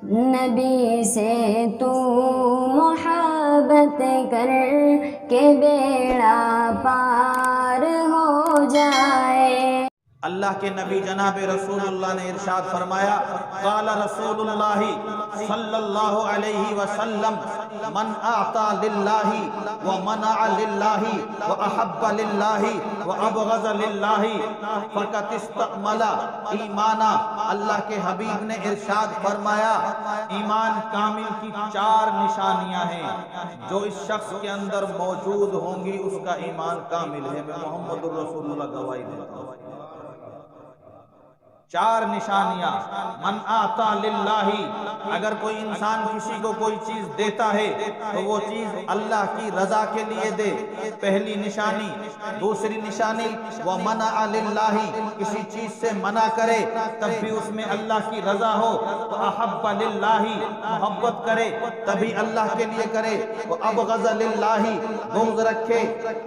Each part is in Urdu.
نبی سے تو محبت کر کے بیڑا پار ہو جائے۔ اللہ کے نبی جناب رسول اللہ نے ارشاد فرمایا، قال رسول اللہ صلی اللہ علیہ وسلم، من اعطى للہ ومنع للہ واحب للہ وابغض للہ فقد استکمل ایمانا۔ اللہ کے حبیب نے ارشاد فرمایا، ایمان کامل کی 4 نشانیاں ہیں، جو اس شخص کے اندر موجود ہوں گی اس کا ایمان کامل ہے۔ میں محمد الرسول اللہ گواہی دیتا ہوں۔ 4 نشانیاں۔ من آتا للہ، اگر کوئی انسان کسی کو کوئی چیز دیتا ہے تو وہ چیز اللہ کی رضا کے لیے دے، پہلی نشانی۔ دوسری نشانی، ومنع للہ، کسی چیز سے منع کرے تب بھی اس میں اللہ کی رضا ہو۔ واحب للہ، محبت کرے تبھی اللہ کے لیے کرے۔ وابغض للہ، بغض رکھے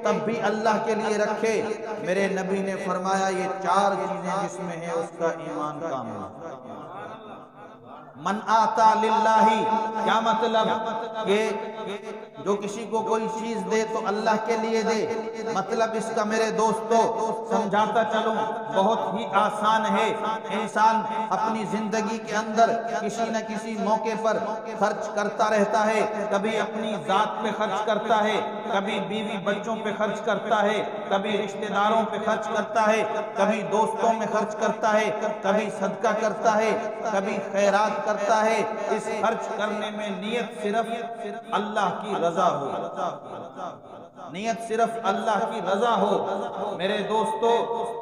تب بھی اللہ کے لیے رکھے۔ میرے نبی نے فرمایا یہ 4 چیزیں جس میں ہیں اس کا ایمان کامل۔ من آتا للہ، کیا مطلب؟ کہ جو کسی کو کوئی چیز دے تو اللہ کے لیے دے۔ مطلب اس کا میرے دوستو سمجھاتا چلوں، بہت ہی آسان ہے۔ انسان اپنی زندگی کے اندر کسی نہ کسی موقع پر خرچ کرتا رہتا ہے، کبھی اپنی ذات پہ خرچ کرتا ہے، کبھی بیوی بچوں پہ خرچ کرتا ہے، کبھی رشتہ داروں پہ خرچ کرتا ہے، کبھی دوستوں میں خرچ کرتا ہے، کبھی صدقہ کرتا ہے، کبھی خیرات کرتا ہے۔ اس خرچ کرنے میں نیت صرف اللہ کی رضا ہو، نیت صرف اللہ کی رضا ہو میرے دوستو۔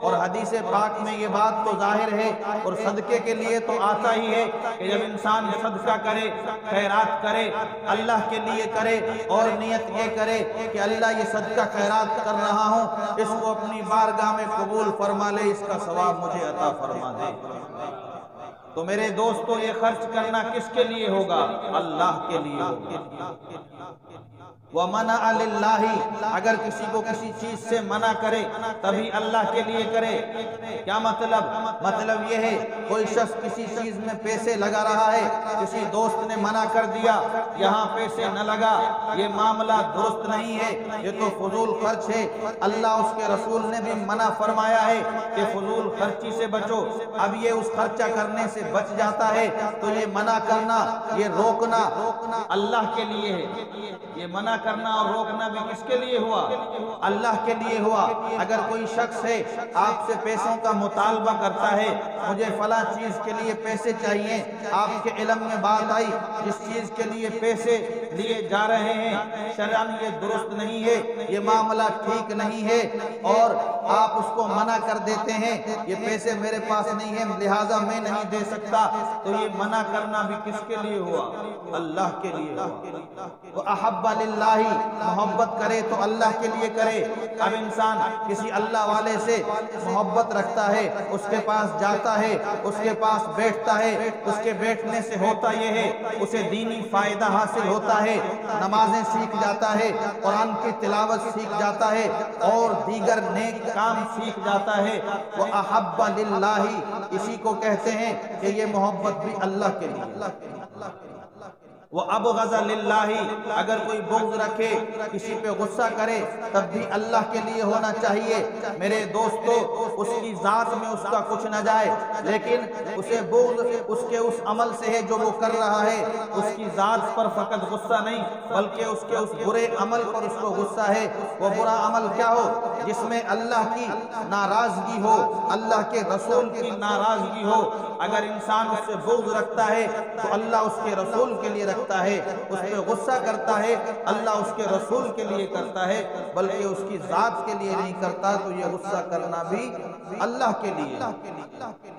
اور حدیث پاک میں یہ بات تو ظاہر ہے، اور صدقے کے لیے تو آتا ہی ہے کہ جب انسان صدقہ کرے، خیرات کرے، اللہ کے لیے کرے اور نیت یہ کرے کہ اللہ یہ صدقہ خیرات کر رہا ہوں، اس کو اپنی بارگاہ میں قبول فرما لے، اس کا ثواب مجھے عطا فرما دے۔ تو میرے دوستو یہ خرچ کرنا کس کے لیے ہوگا؟ اللہ کے لیے ہوگا۔ وَمَنَعَ لِلَّهِ، اگر کسی کو کسی چیز سے منع کرے تبھی اللہ کے لیے کرے۔ کیا مطلب؟ مطلب یہ ہے کوئی شخص کسی چیز میں پیسے لگا رہا ہے، کسی دوست نے منع کر دیا یہاں پیسے نہ لگا، یہ معاملہ درست نہیں ہے، یہ تو فضول خرچ ہے۔ اللہ اس کے رسول نے بھی منع فرمایا ہے کہ فضول خرچی سے بچو۔ اب یہ اس خرچہ کرنے سے بچ جاتا ہے تو یہ منع کرنا، یہ روکنا اللہ کے لیے ہے۔ یہ منع کرنا اور روکنا بھی کس کے لیے ہوا؟ اللہ کے لیے ہوا۔ اگر کوئی شخص ہے آپ سے پیسوں کا مطالبہ کرتا ہے، مجھے فلاں چیز کے لیے پیسے چاہیے، آپ کے علم میں بات آئی جس چیز کے لیے پیسے لیے جا رہے ہیں شرعاً یہ درست نہیں ہے، یہ معاملہ ٹھیک نہیں ہے، اور آپ اس کو منع کر دیتے ہیں یہ پیسے میرے پاس نہیں ہیں لہٰذا میں نہیں دے سکتا، تو یہ منع کرنا بھی کس کے لیے ہوا؟ اللہ کے لیے ہوا۔ وَأَحَبَّ لِلَّهِ، محبت کرے تو اللہ کے لیے کرے۔ اب انسان کسی اللہ والے سے محبت رکھتا ہے، اس کے پاس جاتا ہے، اس کے پاس بیٹھتا ہے، اس کے بیٹھنے سے ہوتا یہ ہے اسے دینی فائدہ حاصل ہوتا ہے، نمازیں سیکھ جاتا ہے، قرآن کی تلاوت سیکھ جاتا ہے اور دیگر نیک کام سیکھ جاتا ہے۔ وَأَحَبَّ لِلَّهِ، اسی کو کہتے ہیں کہ یہ محبت بھی اللہ کے لیے۔ وَأَبْغَضَ لِلَّهِ، اگر کوئی بغض رکھے، کسی پہ غصہ کرے تب بھی اللہ کے لیے ہونا چاہیے۔ میرے دوستو اس کی ذات میں اس کا کچھ نہ جائے، لیکن اسے بغض اس کے اس عمل سے ہے جو وہ کر رہا ہے، اس کی ذات پر فقط غصہ نہیں بلکہ اس کے اس برے عمل پر اس کو غصہ ہے۔ وہ برا عمل کیا ہو؟ جس میں اللہ کی ناراضگی ہو، اللہ کے رسول کی ناراضگی ہو۔ اگر انسان اس سے بغض رکھتا ہے تو اللہ اس کے رسول کے لیے رکھتا ہے، اس پہ غصہ کرتا ہے اللہ اس کے رسول کے لیے کرتا ہے، بلکہ اس کی ذات کے لیے نہیں کرتا، تو یہ غصہ کرنا بھی اللہ کے لیے۔